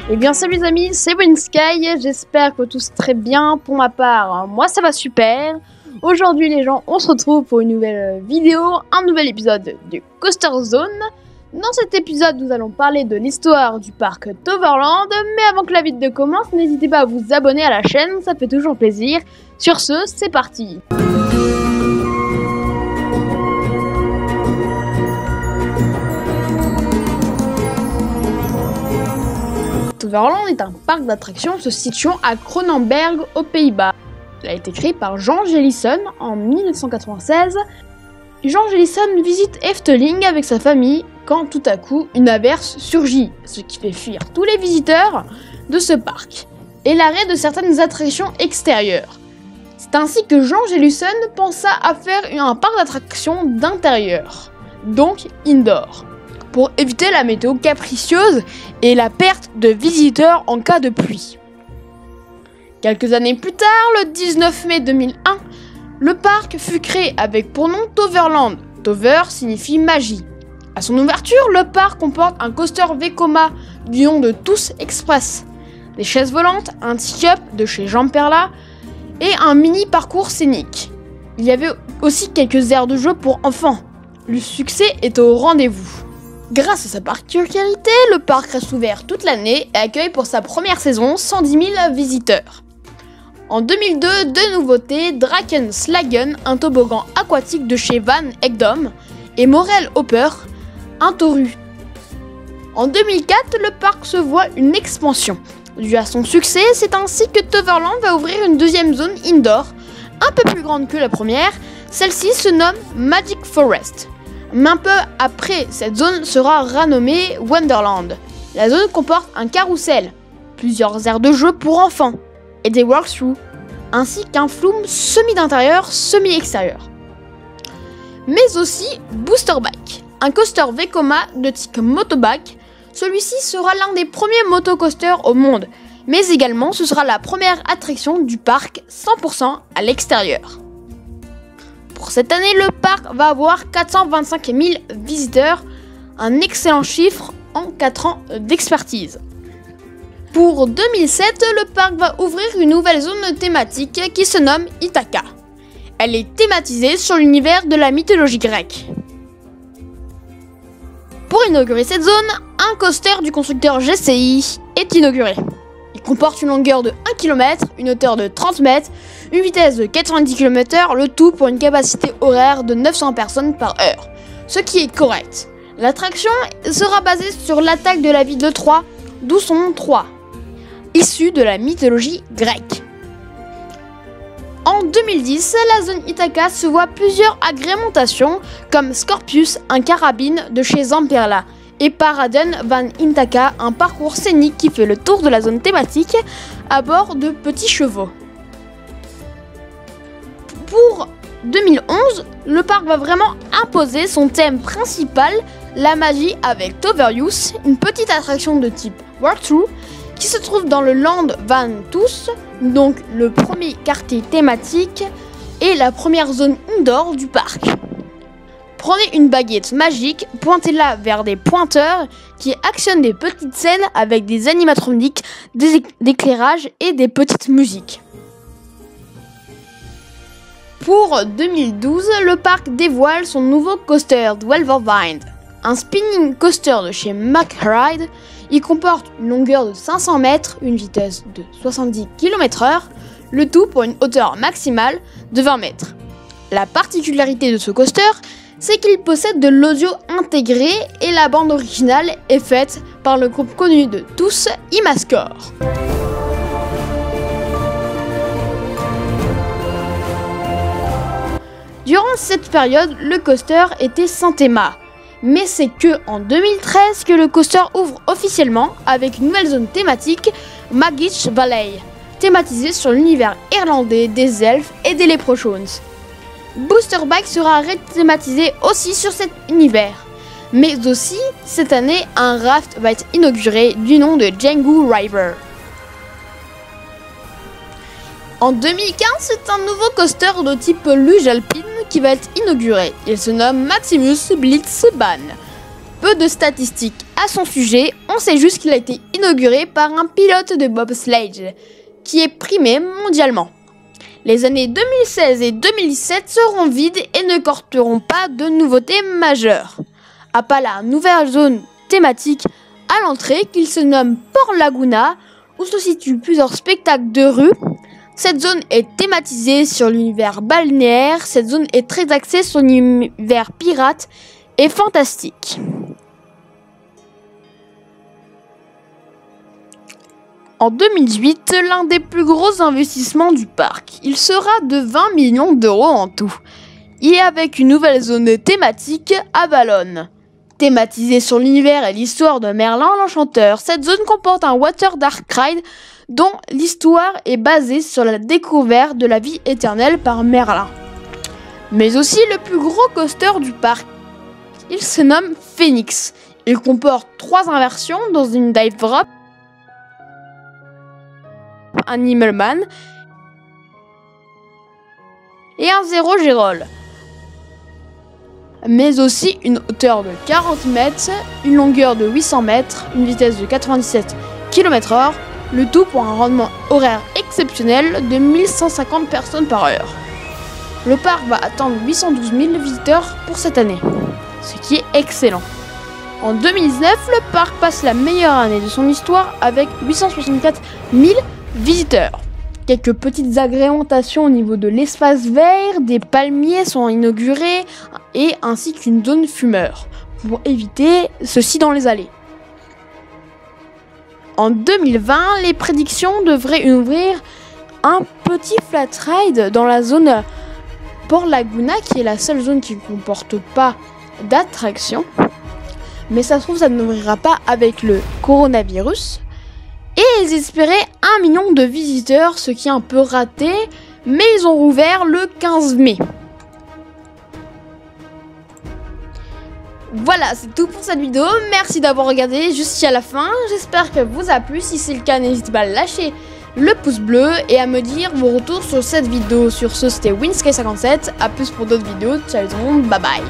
Eh bien salut les amis, c'est Bonnie Sky, j'espère que tous très bien. Pour ma part, moi ça va super. Aujourd'hui les gens, on se retrouve pour une nouvelle vidéo, un nouvel épisode du Coaster Zone. Dans cet épisode, nous allons parler de l'histoire du parc Toverland. Mais avant que la vidéo commence, n'hésitez pas à vous abonner à la chaîne, ça fait toujours plaisir. Sur ce, c'est parti. Toverland est un parc d'attractions se situant à Cronenberg, aux Pays-Bas. Il a été créé par Jean Jellison en 1996. Jean Jellison visite Efteling avec sa famille quand tout à coup une averse surgit, ce qui fait fuir tous les visiteurs de ce parc et l'arrêt de certaines attractions extérieures. C'est ainsi que Jean Jellison pensa à faire un parc d'attractions d'intérieur, donc indoor, pour éviter la météo capricieuse et la perte de visiteurs en cas de pluie. Quelques années plus tard, le 19 mai 2001, le parc fut créé avec pour nom Toverland. Tover signifie magie. À son ouverture, le parc comporte un coaster Vekoma du nom de Tous Express, des chaises volantes, un tee-up de chez Jean Perla et un mini parcours scénique. Il y avait aussi quelques aires de jeu pour enfants. Le succès est au rendez-vous. Grâce à sa particularité, le parc reste ouvert toute l'année et accueille pour sa première saison 110 000 visiteurs. En 2002, deux nouveautés, Drakenslagen, un toboggan aquatique de chez Van Ekdom, et Morel Hopper, un torrent. En 2004, le parc se voit une expansion. Dû à son succès, c'est ainsi que Toverland va ouvrir une deuxième zone indoor, un peu plus grande que la première. Celle-ci se nomme Magic Forest. Mais un peu après, cette zone sera renommée Wonderland. La zone comporte un carrousel, plusieurs aires de jeu pour enfants et des walkthroughs, ainsi qu'un flume semi-d'intérieur, semi-extérieur. Mais aussi Booster Bike, un coaster Vekoma de type motoback. Celui-ci sera l'un des premiers motocoasters au monde, mais également ce sera la première attraction du parc 100% à l'extérieur. Pour cette année, le parc va avoir 425 000 visiteurs, un excellent chiffre en 4 ans d'expertise. Pour 2007, le parc va ouvrir une nouvelle zone thématique qui se nomme Ithaca. Elle est thématisée sur l'univers de la mythologie grecque. Pour inaugurer cette zone, un coaster du constructeur GCI est inauguré. Il comporte une longueur de 1 km, une hauteur de 30 mètres, une vitesse de 90 km/h, le tout pour une capacité horaire de 900 personnes par heure, ce qui est correct. L'attraction sera basée sur l'attaque de la ville de Troie, d'où son nom Troie, issu de la mythologie grecque. En 2010, la zone Ithaca se voit plusieurs agrémentations comme Scorpius, un carabine de chez Zamperla, et Paraden Van Ithaca, un parcours scénique qui fait le tour de la zone thématique à bord de petits chevaux. Pour 2011, le parc va vraiment imposer son thème principal, la magie, avec Toveruse, une petite attraction de type walkthrough qui se trouve dans le Land Van Tous, donc le premier quartier thématique et la première zone indoor du parc. Prenez une baguette magique, pointez-la vers des pointeurs qui actionnent des petites scènes avec des animatroniques, des éclairages et des petites musiques. Pour 2012, le parc dévoile son nouveau coaster Dwelverwind, un spinning coaster de chez McRide. Il comporte une longueur de 500 mètres, une vitesse de 70 km/h, le tout pour une hauteur maximale de 20 mètres. La particularité de ce coaster, c'est qu'il possède de l'audio intégré et la bande originale est faite par le groupe connu de tous, Imascore. Durant cette période, le coaster était sans thème. Mais c'est que en 2013 que le coaster ouvre officiellement avec une nouvelle zone thématique, Magic Valley, thématisée sur l'univers irlandais des elfes et des Leprechauns. Booster Bike sera rethématisé aussi sur cet univers. Mais aussi, cette année, un raft va être inauguré du nom de Django River. En 2015, c'est un nouveau coaster de type luge alpine qui va être inauguré. Il se nomme Maximus Blitzbahn. Peu de statistiques à son sujet, on sait juste qu'il a été inauguré par un pilote de bobsleigh, qui est primé mondialement. Les années 2016 et 2017 seront vides et ne porteront pas de nouveautés majeures. À part la nouvelle zone thématique à l'entrée qui se nomme Port Laguna, où se situent plusieurs spectacles de rue. Cette zone est thématisée sur l'univers balnéaire, cette zone est très axée sur l'univers pirate et fantastique. En 2018, l'un des plus gros investissements du parc. Il sera de 20 millions d'euros en tout. Et avec une nouvelle zone thématique à Valonne. Thématisée sur l'univers et l'histoire de Merlin l'Enchanteur, cette zone comporte un Water Dark Ride dont l'histoire est basée sur la découverte de la vie éternelle par Merlin. Mais aussi le plus gros coaster du parc. Il se nomme Phoenix. Il comporte 3 inversions dans une dive drop, Animal Man et un zéro G-Roll. Mais aussi une hauteur de 40 mètres, une longueur de 800 mètres, une vitesse de 97 km/h, le tout pour un rendement horaire exceptionnel de 1150 personnes par heure. Le parc va attendre 812 000 visiteurs pour cette année, ce qui est excellent. En 2019, le parc passe la meilleure année de son histoire avec 864 000 visiteurs. Quelques petites agrémentations au niveau de l'espace vert, des palmiers sont inaugurés et ainsi qu'une zone fumeur pour éviter ceci dans les allées. En 2020, les prédictions devraient ouvrir un petit flat ride dans la zone Port Laguna qui est la seule zone qui ne comporte pas d'attraction. Mais ça se trouve, ça n'ouvrira pas avec le coronavirus. Et ils espéraient 1 million de visiteurs, ce qui est un peu raté, mais ils ont rouvert le 15 mai. Voilà, c'est tout pour cette vidéo. Merci d'avoir regardé jusqu'à la fin. J'espère qu'elle vous a plu. Si c'est le cas, n'hésitez pas à lâcher le pouce bleu et à me dire vos retours sur cette vidéo. Sur ce, c'était Winsky57. A plus pour d'autres vidéos. Ciao tout le monde, bye bye.